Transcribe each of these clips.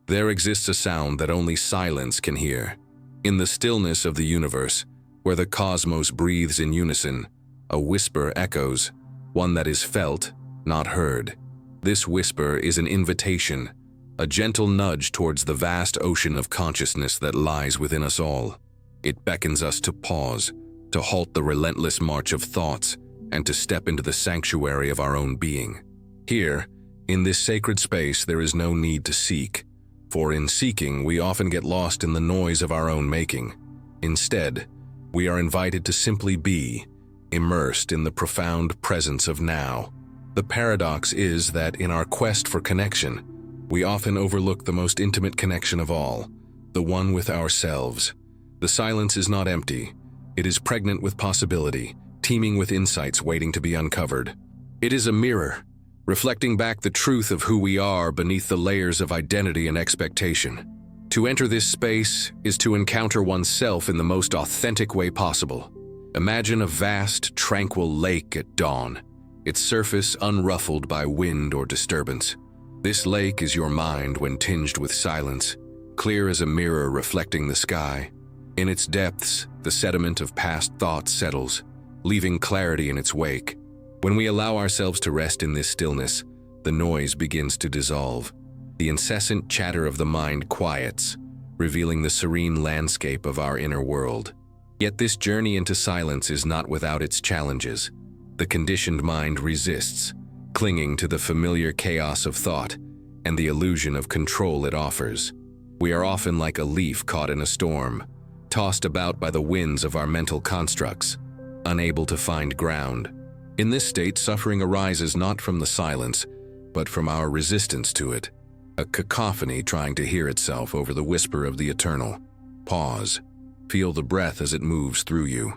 there exists a sound that only silence can hear. In the stillness of the universe, where the cosmos breathes in unison, a whisper echoes, one that is felt, not heard. This whisper is an invitation, a gentle nudge towards the vast ocean of consciousness that lies within us all. It beckons us to pause, to halt the relentless march of thoughts, and to step into the sanctuary of our own being. Here, in this sacred space, there is no need to seek, for in seeking, we often get lost in the noise of our own making. Instead, we are invited to simply be, immersed in the profound presence of now. The paradox is that in our quest for connection, we often overlook the most intimate connection of all, the one with ourselves. The silence is not empty. It is pregnant with possibility, teeming with insights waiting to be uncovered. It is a mirror, reflecting back the truth of who we are beneath the layers of identity and expectation. To enter this space is to encounter oneself in the most authentic way possible. Imagine a vast, tranquil lake at dawn, its surface unruffled by wind or disturbance. This lake is your mind when tinged with silence, clear as a mirror reflecting the sky. In its depths, the sediment of past thoughts settles, leaving clarity in its wake. When we allow ourselves to rest in this stillness, the noise begins to dissolve. The incessant chatter of the mind quiets, revealing the serene landscape of our inner world. Yet this journey into silence is not without its challenges. The conditioned mind resists, clinging to the familiar chaos of thought and the illusion of control it offers. We are often like a leaf caught in a storm, tossed about by the winds of our mental constructs, unable to find ground. In this state, suffering arises not from the silence, but from our resistance to it, a cacophony trying to hear itself over the whisper of the eternal. Pause. Feel the breath as it moves through you.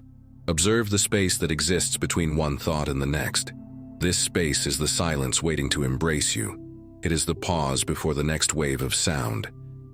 Observe the space that exists between one thought and the next. This space is the silence waiting to embrace you. It is the pause before the next wave of sound,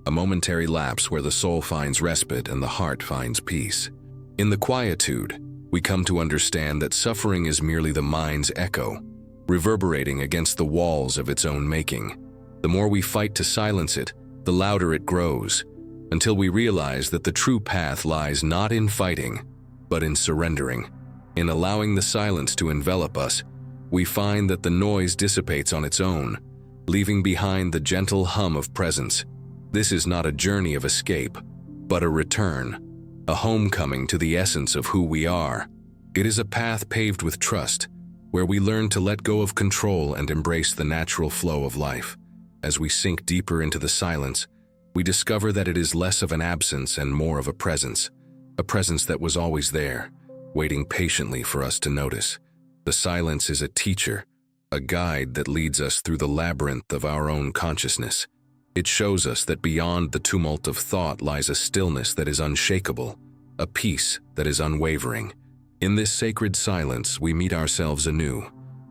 a momentary lapse where the soul finds respite and the heart finds peace. In the quietude, we come to understand that suffering is merely the mind's echo, reverberating against the walls of its own making. The more we fight to silence it, the louder it grows, until we realize that the true path lies not in fighting, but in surrendering. In allowing the silence to envelop us, we find that the noise dissipates on its own, leaving behind the gentle hum of presence. This is not a journey of escape, but a return, a homecoming to the essence of who we are. It is a path paved with trust, where we learn to let go of control and embrace the natural flow of life. As we sink deeper into the silence, we discover that it is less of an absence and more of a presence that was always there, waiting patiently for us to notice. The silence is a teacher, a guide that leads us through the labyrinth of our own consciousness. It shows us that beyond the tumult of thought lies a stillness that is unshakable, a peace that is unwavering. In this sacred silence, we meet ourselves anew,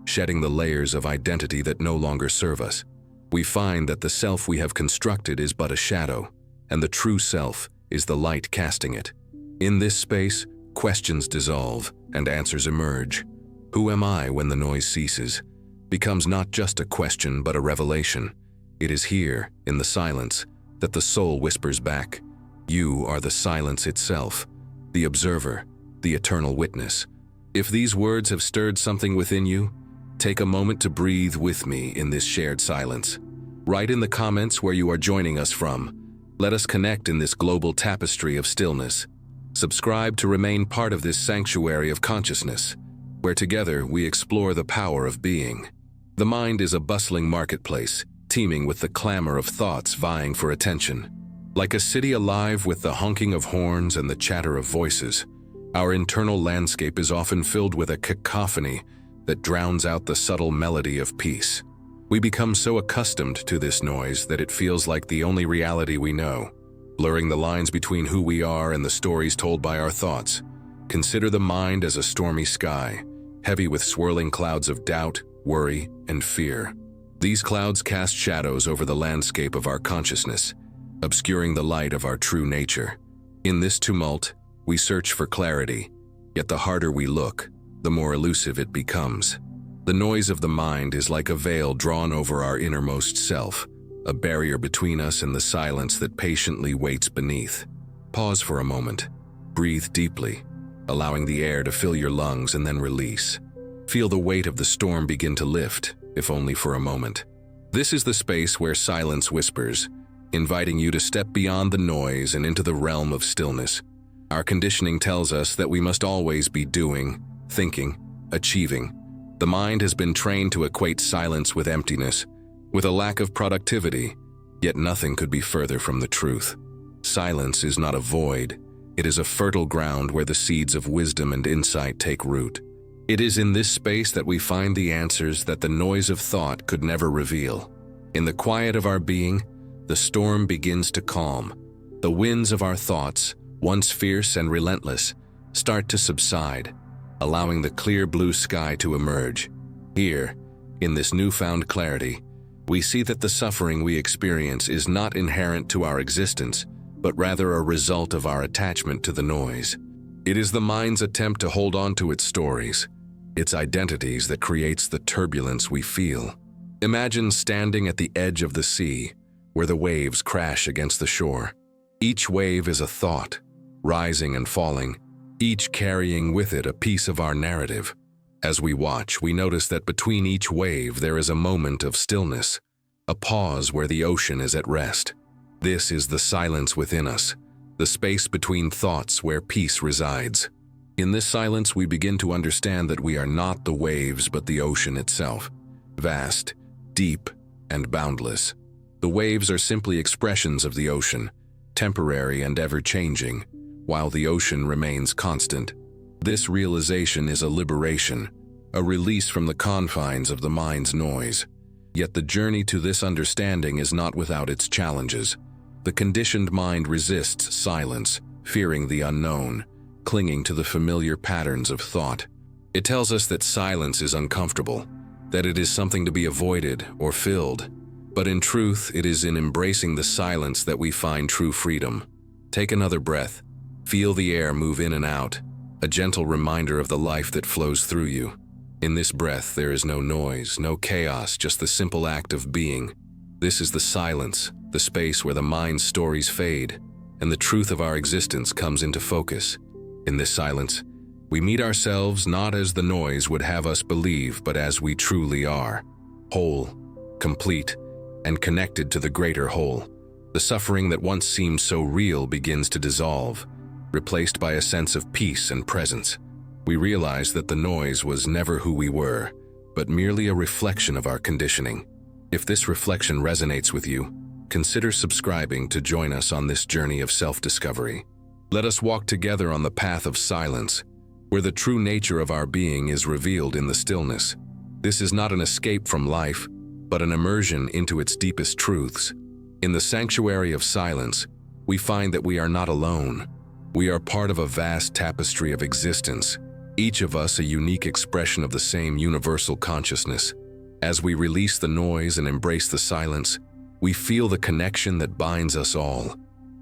shedding the layers of identity that no longer serve us. We find that the self we have constructed is but a shadow, and the true self is the light casting it. In this space, questions dissolve and answers emerge. Who am I when the noise ceases? Becomes not just a question but a revelation. It is here, in the silence, that the soul whispers back, "You are the silence itself, the observer, the eternal witness." If these words have stirred something within you, take a moment to breathe with me in this shared silence. Write in the comments where you are joining us from. Let us connect in this global tapestry of stillness. Subscribe to remain part of this sanctuary of consciousness, where together we explore the power of being. The mind is a bustling marketplace, teeming with the clamor of thoughts vying for attention. Like a city alive with the honking of horns and the chatter of voices, our internal landscape is often filled with a cacophony that drowns out the subtle melody of peace. We become so accustomed to this noise that it feels like the only reality we know, blurring the lines between who we are and the stories told by our thoughts. Consider the mind as a stormy sky, heavy with swirling clouds of doubt, worry, and fear. These clouds cast shadows over the landscape of our consciousness, obscuring the light of our true nature. In this tumult, we search for clarity, yet the harder we look, the more elusive it becomes. The noise of the mind is like a veil drawn over our innermost self, a barrier between us and the silence that patiently waits beneath. Pause for a moment. Breathe deeply, allowing the air to fill your lungs and then release. Feel the weight of the storm begin to lift, if only for a moment. This is the space where silence whispers, inviting you to step beyond the noise and into the realm of stillness. Our conditioning tells us that we must always be doing, thinking, achieving. The mind has been trained to equate silence with emptiness, with a lack of productivity, yet nothing could be further from the truth. Silence is not a void. It is a fertile ground where the seeds of wisdom and insight take root. It is in this space that we find the answers that the noise of thought could never reveal. In the quiet of our being, the storm begins to calm. The winds of our thoughts, once fierce and relentless, start to subside, allowing the clear blue sky to emerge. Here, in this newfound clarity, we see that the suffering we experience is not inherent to our existence, but rather a result of our attachment to the noise. It is the mind's attempt to hold on to its stories, its identities, that creates the turbulence we feel. Imagine standing at the edge of the sea, where the waves crash against the shore. Each wave is a thought, rising and falling, each carrying with it a piece of our narrative. As we watch, we notice that between each wave there is a moment of stillness, a pause where the ocean is at rest. This is the silence within us, the space between thoughts where peace resides. In this silence, we begin to understand that we are not the waves but the ocean itself, vast, deep, and boundless. The waves are simply expressions of the ocean, temporary and ever-changing, while the ocean remains constant. This realization is a liberation, a release from the confines of the mind's noise. Yet the journey to this understanding is not without its challenges. The conditioned mind resists silence, fearing the unknown, clinging to the familiar patterns of thought. It tells us that silence is uncomfortable, that it is something to be avoided or filled. But in truth, it is in embracing the silence that we find true freedom. Take another breath. Feel the air move in and out, a gentle reminder of the life that flows through you. In this breath, there is no noise, no chaos, just the simple act of being. This is the silence, the space where the mind's stories fade, and the truth of our existence comes into focus. In this silence, we meet ourselves not as the noise would have us believe, but as we truly are, whole, complete, and connected to the greater whole. The suffering that once seemed so real begins to dissolve, replaced by a sense of peace and presence. We realize that the noise was never who we were, but merely a reflection of our conditioning. If this reflection resonates with you, consider subscribing to join us on this journey of self-discovery. Let us walk together on the path of silence, where the true nature of our being is revealed in the stillness. This is not an escape from life, but an immersion into its deepest truths. In the sanctuary of silence, we find that we are not alone. We are part of a vast tapestry of existence, each of us a unique expression of the same universal consciousness. As we release the noise and embrace the silence, we feel the connection that binds us all,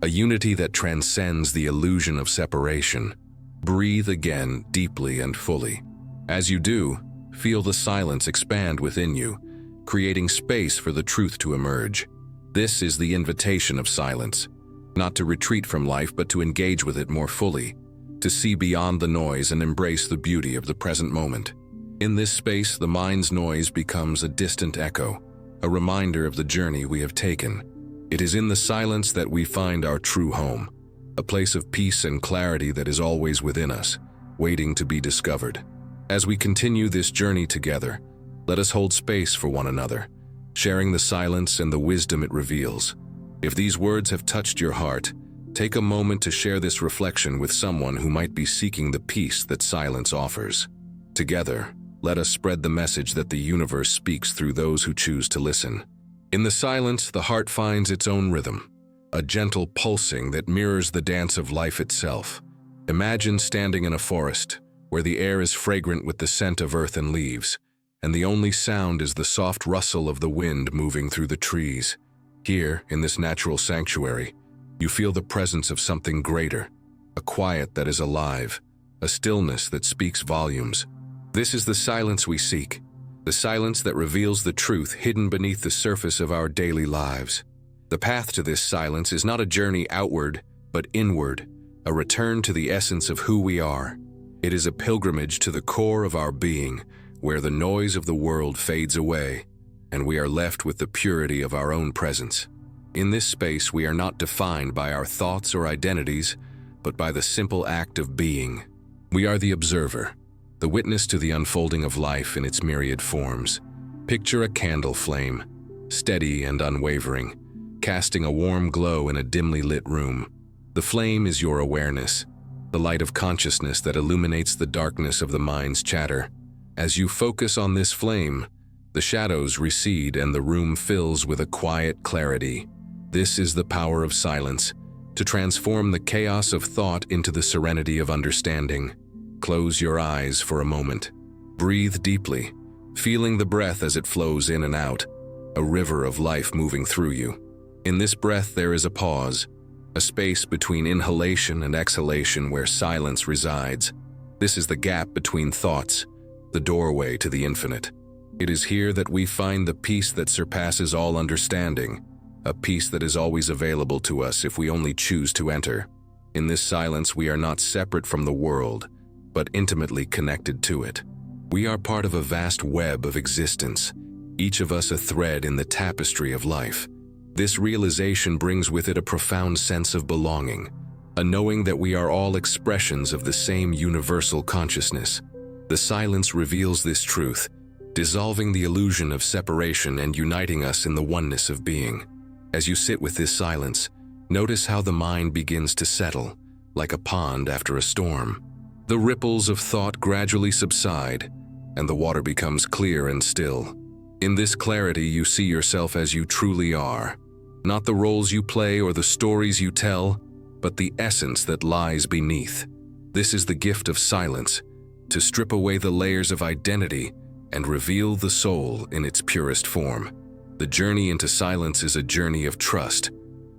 a unity that transcends the illusion of separation. Breathe again, deeply and fully. As you do, feel the silence expand within you, creating space for the truth to emerge. This is the invitation of silence, not to retreat from life but to engage with it more fully, to see beyond the noise and embrace the beauty of the present moment. In this space, the mind's noise becomes a distant echo, a reminder of the journey we have taken. It is in the silence that we find our true home, a place of peace and clarity that is always within us, waiting to be discovered. As we continue this journey together, let us hold space for one another, sharing the silence and the wisdom it reveals. If these words have touched your heart, take a moment to share this reflection with someone who might be seeking the peace that silence offers. Together, let us spread the message that the universe speaks through those who choose to listen. In the silence, the heart finds its own rhythm, a gentle pulsing that mirrors the dance of life itself. Imagine standing in a forest, where the air is fragrant with the scent of earth and leaves, and the only sound is the soft rustle of the wind moving through the trees. Here, in this natural sanctuary, you feel the presence of something greater, a quiet that is alive, a stillness that speaks volumes. This is the silence we seek, the silence that reveals the truth hidden beneath the surface of our daily lives. The path to this silence is not a journey outward, but inward, a return to the essence of who we are. It is a pilgrimage to the core of our being, where the noise of the world fades away, and we are left with the purity of our own presence. In this space, we are not defined by our thoughts or identities, but by the simple act of being. We are the observer, the witness to the unfolding of life in its myriad forms. Picture a candle flame, steady and unwavering, casting a warm glow in a dimly lit room. The flame is your awareness, the light of consciousness that illuminates the darkness of the mind's chatter. As you focus on this flame, the shadows recede and the room fills with a quiet clarity. This is the power of silence, to transform the chaos of thought into the serenity of understanding. Close your eyes for a moment. Breathe deeply, feeling the breath as it flows in and out, a river of life moving through you. In this breath there is a pause, a space between inhalation and exhalation where silence resides. This is the gap between thoughts, the doorway to the infinite. It is here that we find the peace that surpasses all understanding, a peace that is always available to us if we only choose to enter. In this silence, we are not separate from the world, but intimately connected to it. We are part of a vast web of existence, each of us a thread in the tapestry of life. This realization brings with it a profound sense of belonging, a knowing that we are all expressions of the same universal consciousness. The silence reveals this truth, dissolving the illusion of separation and uniting us in the oneness of being. As you sit with this silence, notice how the mind begins to settle, like a pond after a storm. The ripples of thought gradually subside, and the water becomes clear and still. In this clarity, you see yourself as you truly are, not the roles you play or the stories you tell, but the essence that lies beneath. This is the gift of silence, to strip away the layers of identity and reveal the soul in its purest form. The journey into silence is a journey of trust,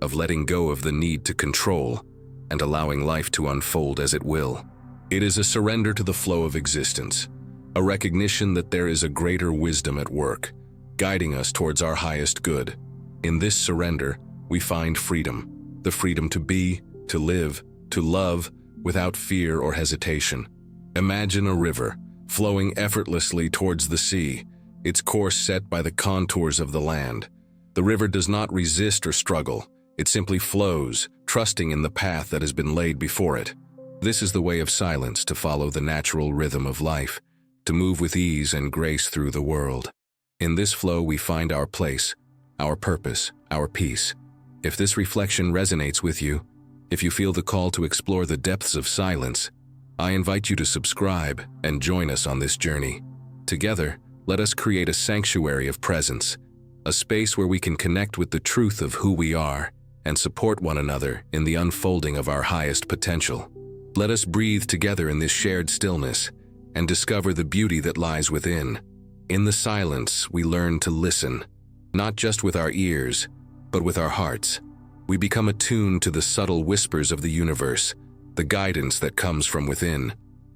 of letting go of the need to control and allowing life to unfold as it will. It is a surrender to the flow of existence, a recognition that there is a greater wisdom at work, guiding us towards our highest good. In this surrender, we find freedom, the freedom to be, to live, to love without fear or hesitation. Imagine a river flowing effortlessly towards the sea, its course set by the contours of the land. The river does not resist or struggle. It simply flows, trusting in the path that has been laid before it. This is the way of silence, to follow the natural rhythm of life, to move with ease and grace through the world. In this flow we find our place, our purpose, our peace. If this reflection resonates with you, if you feel the call to explore the depths of silence, I invite you to subscribe and join us on this journey. Together, let us create a sanctuary of presence, a space where we can connect with the truth of who we are and support one another in the unfolding of our highest potential. Let us breathe together in this shared stillness and discover the beauty that lies within. In the silence, we learn to listen, not just with our ears, but with our hearts. We become attuned to the subtle whispers of the universe, the guidance that comes from within.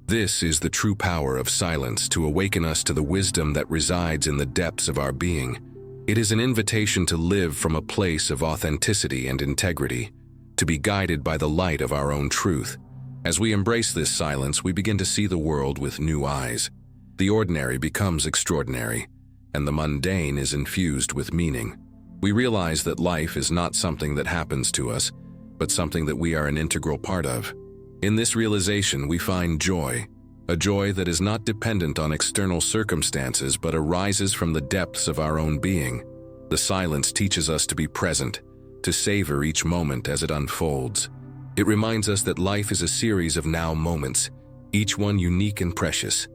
This is the true power of silence, to awaken us to the wisdom that resides in the depths of our being. It is an invitation to live from a place of authenticity and integrity, to be guided by the light of our own truth. As we embrace this silence, we begin to see the world with new eyes. The ordinary becomes extraordinary, and the mundane is infused with meaning. We realize that life is not something that happens to us, but something that we are an integral part of. In this realization, we find joy, a joy that is not dependent on external circumstances but arises from the depths of our own being. The silence teaches us to be present, to savor each moment as it unfolds. It reminds us that life is a series of now moments, each one unique and precious.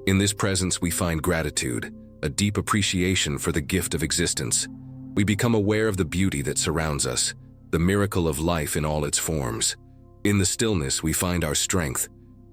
In this presence, we find gratitude, a deep appreciation for the gift of existence. We become aware of the beauty that surrounds us, the miracle of life in all its forms. In the stillness, we find our strength.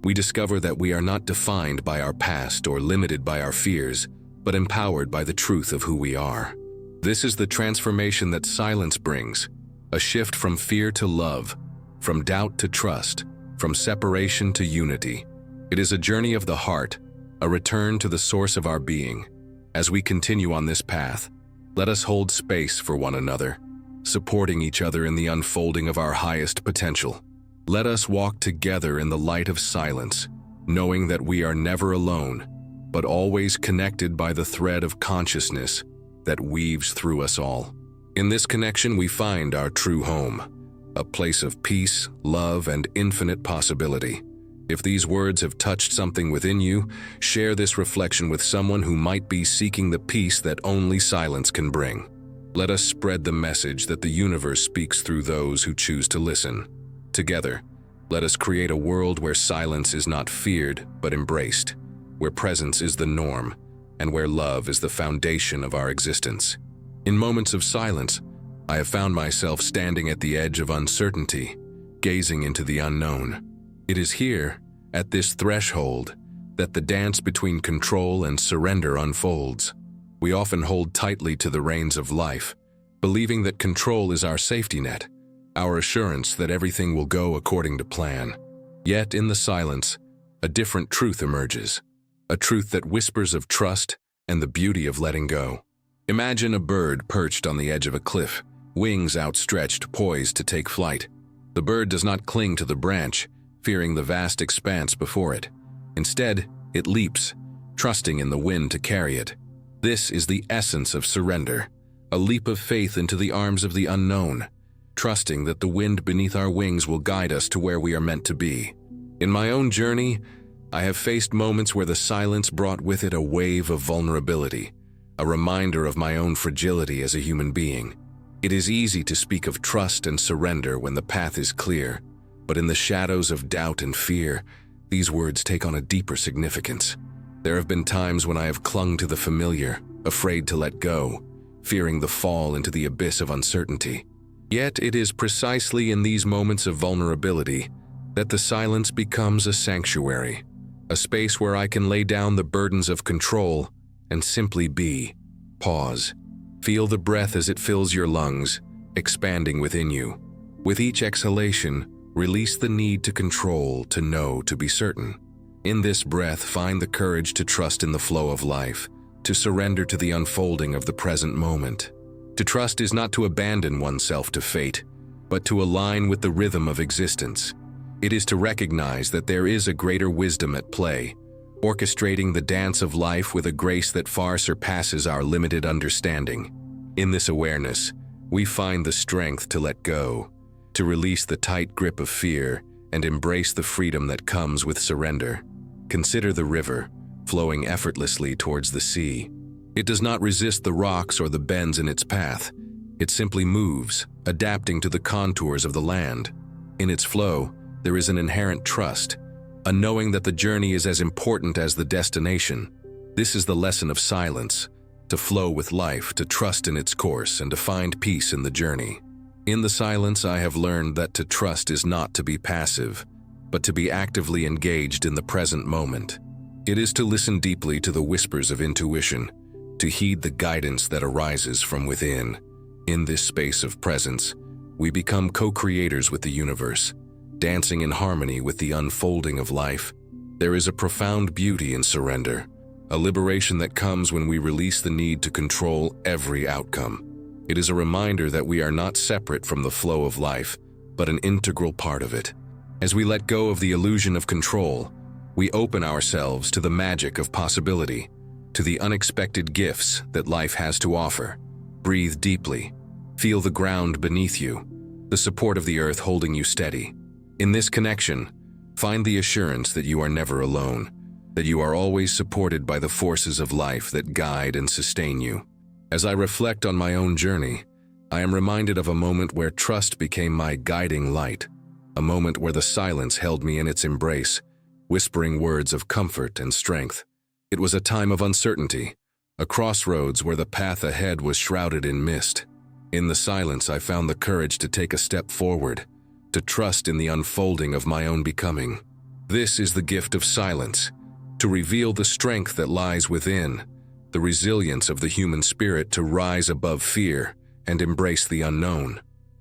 We discover that we are not defined by our past or limited by our fears, but empowered by the truth of who we are. This is the transformation that silence brings, a shift from fear to love, from doubt to trust, from separation to unity. It is a journey of the heart, a return to the source of our being. As we continue on this path, let us hold space for one another, supporting each other in the unfolding of our highest potential. Let us walk together in the light of silence, knowing that we are never alone, but always connected by the thread of consciousness that weaves through us all. In this connection, we find our true home, a place of peace, love, and infinite possibility. If these words have touched something within you, share this reflection with someone who might be seeking the peace that only silence can bring. Let us spread the message that the universe speaks through those who choose to listen. Together, let us create a world where silence is not feared but embraced, where presence is the norm, and where love is the foundation of our existence. In moments of silence, I have found myself standing at the edge of uncertainty, gazing into the unknown. It is here, at this threshold, that the dance between control and surrender unfolds. We often hold tightly to the reins of life, believing that control is our safety net, our assurance that everything will go according to plan. Yet in the silence, a different truth emerges, a truth that whispers of trust and the beauty of letting go. Imagine a bird perched on the edge of a cliff, wings outstretched, poised to take flight. The bird does not cling to the branch, fearing the vast expanse before it. Instead, it leaps, trusting in the wind to carry it. This is the essence of surrender, a leap of faith into the arms of the unknown, trusting that the wind beneath our wings will guide us to where we are meant to be. In my own journey, I have faced moments where the silence brought with it a wave of vulnerability, a reminder of my own fragility as a human being. It is easy to speak of trust and surrender when the path is clear, but in the shadows of doubt and fear, these words take on a deeper significance. There have been times when I have clung to the familiar, afraid to let go, fearing the fall into the abyss of uncertainty. Yet it is precisely in these moments of vulnerability that the silence becomes a sanctuary, a space where I can lay down the burdens of control and simply be. Pause. Feel the breath as it fills your lungs, expanding within you. With each exhalation, release the need to control, to know, to be certain. In this breath, find the courage to trust in the flow of life, to surrender to the unfolding of the present moment. To trust is not to abandon oneself to fate, but to align with the rhythm of existence. It is to recognize that there is a greater wisdom at play, orchestrating the dance of life with a grace that far surpasses our limited understanding. In this awareness, we find the strength to let go, to release the tight grip of fear and embrace the freedom that comes with surrender. Consider the river, flowing effortlessly towards the sea. It does not resist the rocks or the bends in its path. It simply moves, adapting to the contours of the land. In its flow, there is an inherent trust, a knowing that the journey is as important as the destination. This is the lesson of silence, to flow with life, to trust in its course, and to find peace in the journey. In the silence, I have learned that to trust is not to be passive, but to be actively engaged in the present moment. It is to listen deeply to the whispers of intuition, to heed the guidance that arises from within. In this space of presence, we become co-creators with the universe, dancing in harmony with the unfolding of life. There is a profound beauty in surrender, a liberation that comes when we release the need to control every outcome. It is a reminder that we are not separate from the flow of life, but an integral part of it. As we let go of the illusion of control, we open ourselves to the magic of possibility, to the unexpected gifts that life has to offer. Breathe deeply. Feel the ground beneath you, the support of the earth holding you steady. In this connection, find the assurance that you are never alone, that you are always supported by the forces of life that guide and sustain you. As I reflect on my own journey, I am reminded of a moment where trust became my guiding light, a moment where the silence held me in its embrace, whispering words of comfort and strength. It was a time of uncertainty, a crossroads where the path ahead was shrouded in mist. In the silence, I found the courage to take a step forward, to trust in the unfolding of my own becoming. This is the gift of silence, to reveal the strength that lies within, the resilience of the human spirit to rise above fear and embrace the unknown.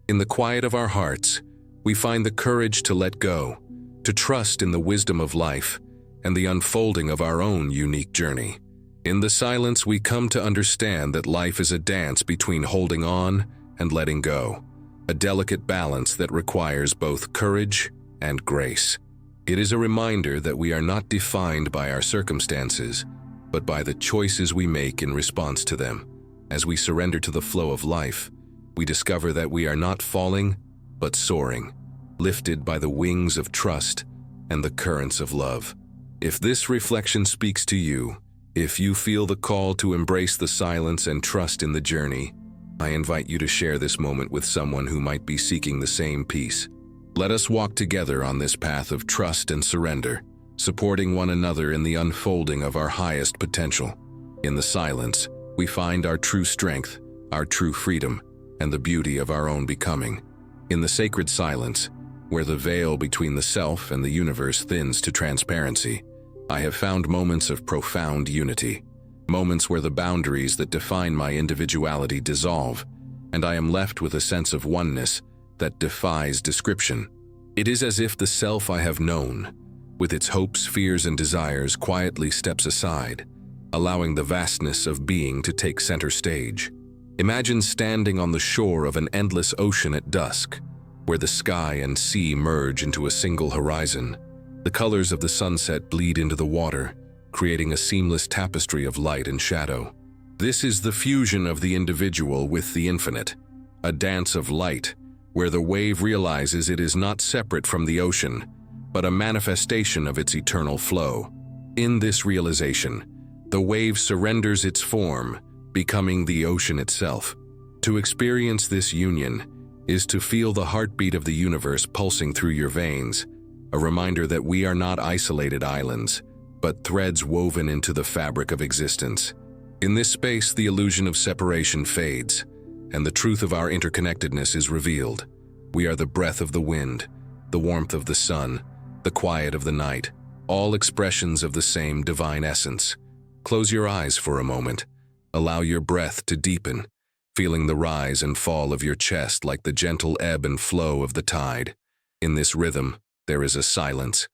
In the quiet of our hearts, we find the courage to let go, to trust in the wisdom of life and the unfolding of our own unique journey. In the silence, we come to understand that life is a dance between holding on and letting go, a delicate balance that requires both courage and grace. It is a reminder that we are not defined by our circumstances, but by the choices we make in response to them. As we surrender to the flow of life, we discover that we are not falling, but soaring, lifted by the wings of trust and the currents of love. If this reflection speaks to you, if you feel the call to embrace the silence and trust in the journey, I invite you to share this moment with someone who might be seeking the same peace. Let us walk together on this path of trust and surrender, supporting one another in the unfolding of our highest potential. In the silence, we find our true strength, our true freedom, and the beauty of our own becoming. In the sacred silence, where the veil between the self and the universe thins to transparency, I have found moments of profound unity, moments where the boundaries that define my individuality dissolve, and I am left with a sense of oneness that defies description. It is as if the self I have known, with its hopes, fears, and desires, quietly steps aside, allowing the vastness of being to take center stage. Imagine standing on the shore of an endless ocean at dusk, where the sky and sea merge into a single horizon. The colors of the sunset bleed into the water, creating a seamless tapestry of light and shadow. This is the fusion of the individual with the infinite, a dance of light, where the wave realizes it is not separate from the ocean, but a manifestation of its eternal flow. In this realization, the wave surrenders its form, becoming the ocean itself. To experience this union is to feel the heartbeat of the universe pulsing through your veins, a reminder that we are not isolated islands, but threads woven into the fabric of existence. In this space, the illusion of separation fades, and the truth of our interconnectedness is revealed. We are the breath of the wind, the warmth of the sun, the quiet of the night, all expressions of the same divine essence. Close your eyes for a moment. Allow your breath to deepen, feeling the rise and fall of your chest like the gentle ebb and flow of the tide. In this rhythm, there is a silence,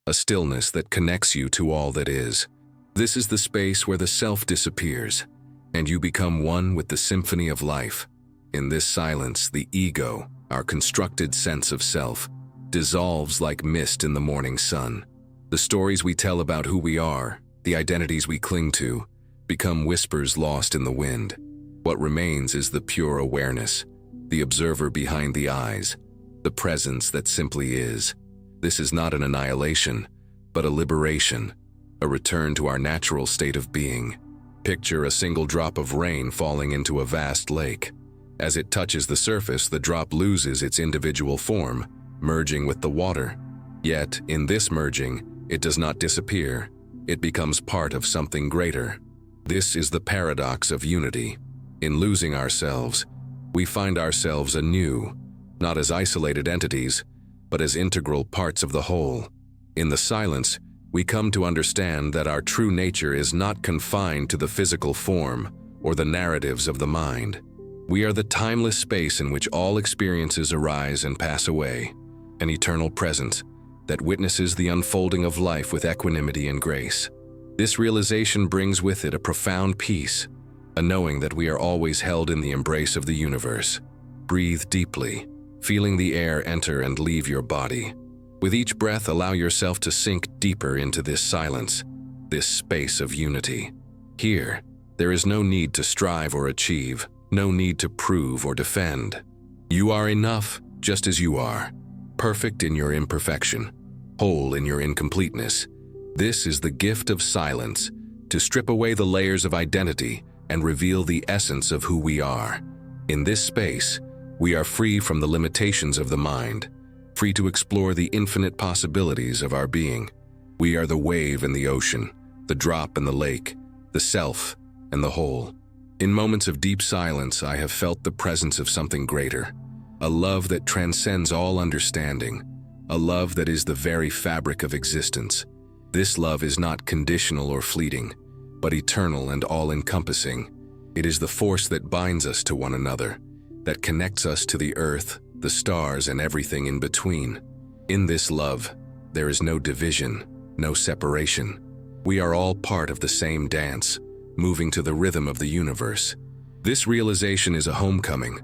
a stillness that connects you to all that is. This is the space where the self disappears, and you become one with the symphony of life. In this silence, the ego, our constructed sense of self, dissolves like mist in the morning sun. The stories we tell about who we are, the identities we cling to, become whispers lost in the wind. What remains is the pure awareness, the observer behind the eyes, the presence that simply is. This is not an annihilation, but a liberation, a return to our natural state of being. Picture a single drop of rain falling into a vast lake. As it touches the surface, the drop loses its individual form, merging with the water. Yet, in this merging, it does not disappear. It becomes part of something greater. This is the paradox of unity. In losing ourselves, we find ourselves anew, not as isolated entities, but as integral parts of the whole. In the silence, we come to understand that our true nature is not confined to the physical form or the narratives of the mind. We are the timeless space in which all experiences arise and pass away, an eternal presence that witnesses the unfolding of life with equanimity and grace. This realization brings with it a profound peace, a knowing that we are always held in the embrace of the universe. Breathe deeply, feeling the air enter and leave your body. With each breath, allow yourself to sink deeper into this silence, this space of unity. Here, there is no need to strive or achieve, no need to prove or defend. You are enough just as you are, perfect in your imperfection, whole in your incompleteness. This is the gift of silence, to strip away the layers of identity and reveal the essence of who we are. In this space, we are free from the limitations of the mind, free to explore the infinite possibilities of our being. We are the wave in the ocean, the drop in the lake, the self and the whole. In moments of deep silence, I have felt the presence of something greater, a love that transcends all understanding, a love that is the very fabric of existence. This love is not conditional or fleeting, but eternal and all-encompassing. It is the force that binds us to one another, that connects us to the earth, the stars, and everything in between. In this love, there is no division, no separation. We are all part of the same dance, moving to the rhythm of the universe. This realization is a homecoming,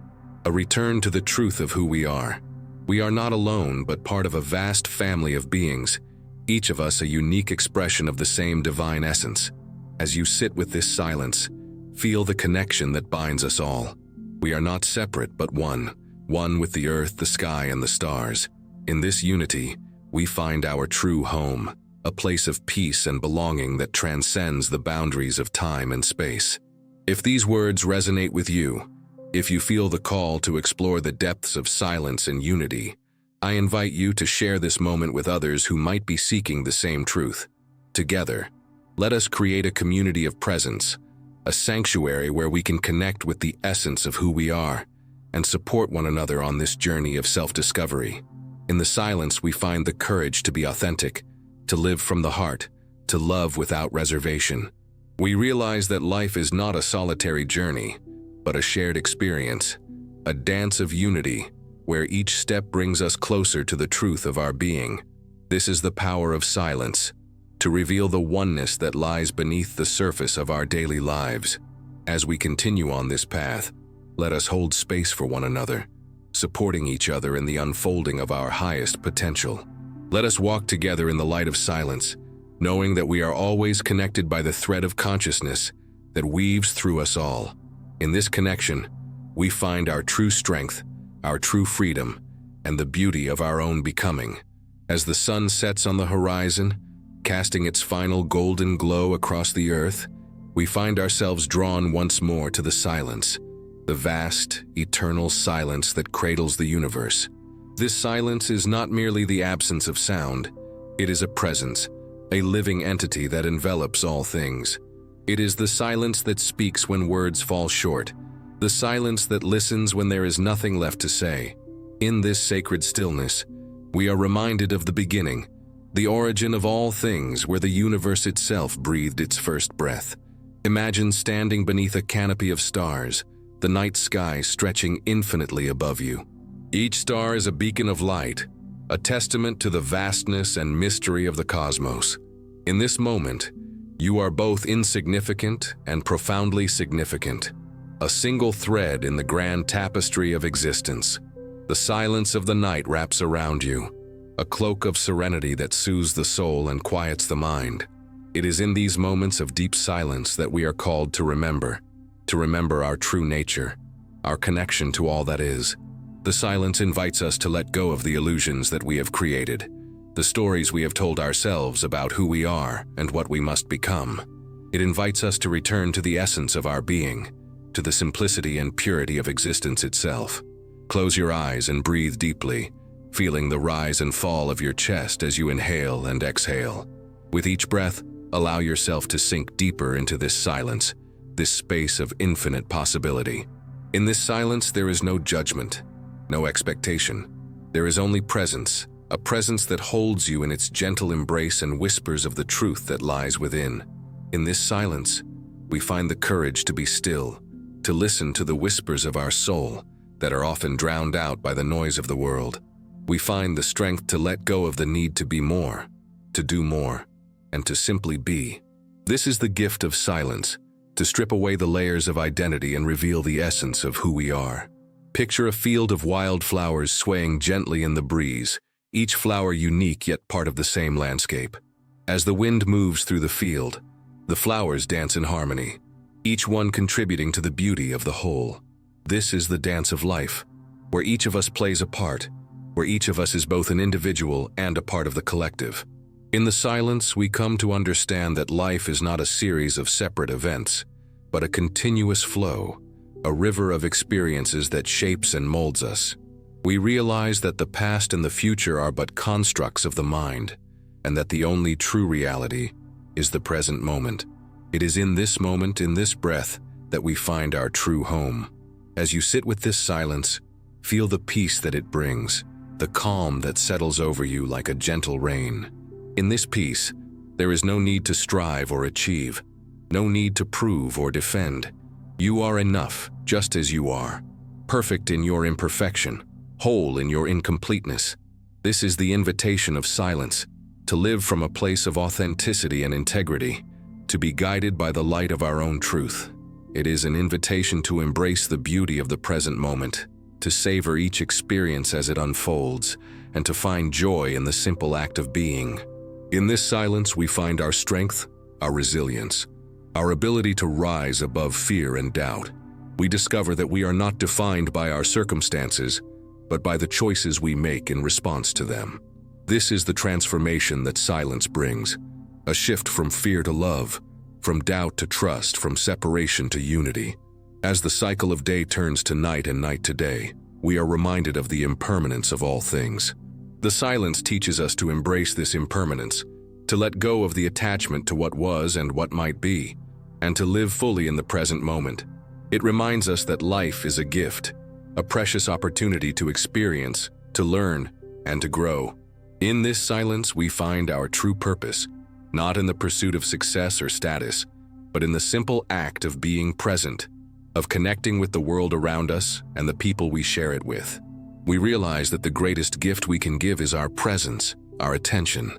a return to the truth of who we are. We are not alone, but part of a vast family of beings, each of us a unique expression of the same divine essence. As you sit with this silence, feel the connection that binds us all. We are not separate, but one with the earth, the sky, and the stars. In this unity, we find our true home, a place of peace and belonging that transcends the boundaries of time and space. If these words resonate with you, if you feel the call to explore the depths of silence and unity, I invite you to share this moment with others who might be seeking the same truth. Together, let us create a community of presence, a sanctuary where we can connect with the essence of who we are and support one another on this journey of self-discovery. In the silence, we find the courage to be authentic, to live from the heart, to love without reservation. We realize that life is not a solitary journey, but a shared experience, a dance of unity, where each step brings us closer to the truth of our being. This is the power of silence, to reveal the oneness that lies beneath the surface of our daily lives. As we continue on this path, let us hold space for one another, supporting each other in the unfolding of our highest potential. Let us walk together in the light of silence, knowing that we are always connected by the thread of consciousness that weaves through us all. In this connection, we find our true strength, our true freedom, and the beauty of our own becoming. As the sun sets on the horizon, casting its final golden glow across the earth, we find ourselves drawn once more to the silence, the vast, eternal silence that cradles the universe. This silence is not merely the absence of sound, it is a presence, a living entity that envelops all things. It is the silence that speaks when words fall short, the silence that listens when there is nothing left to say. In this sacred stillness, we are reminded of the beginning, the origin of all things, where the universe itself breathed its first breath. Imagine standing beneath a canopy of stars, the night sky stretching infinitely above you. Each star is a beacon of light, a testament to the vastness and mystery of the cosmos. In this moment, you are both insignificant and profoundly significant, a single thread in the grand tapestry of existence. The silence of the night wraps around you, a cloak of serenity that soothes the soul and quiets the mind. It is in these moments of deep silence that we are called to remember our true nature, our connection to all that is. The silence invites us to let go of the illusions that we have created, the stories we have told ourselves about who we are and what we must become. It invites us to return to the essence of our being, to the simplicity and purity of existence itself. Close your eyes and breathe deeply, feeling the rise and fall of your chest as you inhale and exhale. With each breath, allow yourself to sink deeper into this silence, this space of infinite possibility. In this silence, there is no judgment, no expectation. There is only presence, a presence that holds you in its gentle embrace and whispers of the truth that lies within. In this silence, we find the courage to be still, to listen to the whispers of our soul that are often drowned out by the noise of the world. We find the strength to let go of the need to be more, to do more, and to simply be. This is the gift of silence, to strip away the layers of identity and reveal the essence of who we are. Picture a field of wildflowers swaying gently in the breeze, each flower unique yet part of the same landscape. As the wind moves through the field, the flowers dance in harmony, each one contributing to the beauty of the whole. This is the dance of life, where each of us plays a part, where each of us is both an individual and a part of the collective. In the silence, we come to understand that life is not a series of separate events, but a continuous flow, a river of experiences that shapes and molds us. We realize that the past and the future are but constructs of the mind, and that the only true reality is the present moment. It is in this moment, in this breath, that we find our true home. As you sit with this silence, feel the peace that it brings, the calm that settles over you like a gentle rain. In this peace, there is no need to strive or achieve, no need to prove or defend. You are enough, just as you are, perfect in your imperfection, whole in your incompleteness. This is the invitation of silence, to live from a place of authenticity and integrity, to be guided by the light of our own truth. It is an invitation to embrace the beauty of the present moment, to savor each experience as it unfolds, and to find joy in the simple act of being. In this silence, we find our strength, our resilience, our ability to rise above fear and doubt. We discover that we are not defined by our circumstances, but by the choices we make in response to them. This is the transformation that silence brings, a shift from fear to love, from doubt to trust, from separation to unity. As the cycle of day turns to night and night to day, we are reminded of the impermanence of all things. The silence teaches us to embrace this impermanence, to let go of the attachment to what was and what might be, and to live fully in the present moment. It reminds us that life is a gift, a precious opportunity to experience, to learn, and to grow. In this silence, we find our true purpose, not in the pursuit of success or status, but in the simple act of being present, of connecting with the world around us and the people we share it with. We realize that the greatest gift we can give is our presence, our attention,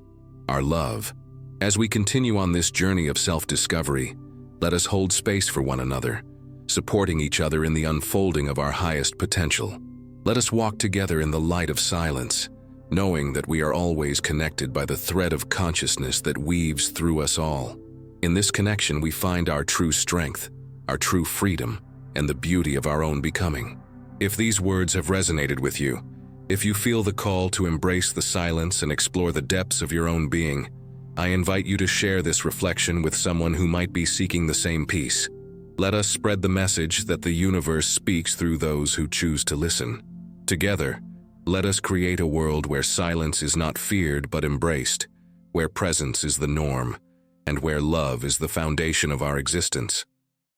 our love. As we continue on this journey of self-discovery, let us hold space for one another, supporting each other in the unfolding of our highest potential. Let us walk together in the light of silence, knowing that we are always connected by the thread of consciousness that weaves through us all. In this connection, we find our true strength, our true freedom, and the beauty of our own becoming. If these words have resonated with you, if you feel the call to embrace the silence and explore the depths of your own being, I invite you to share this reflection with someone who might be seeking the same peace. Let us spread the message that the universe speaks through those who choose to listen. Together, let us create a world where silence is not feared but embraced, where presence is the norm, and where love is the foundation of our existence.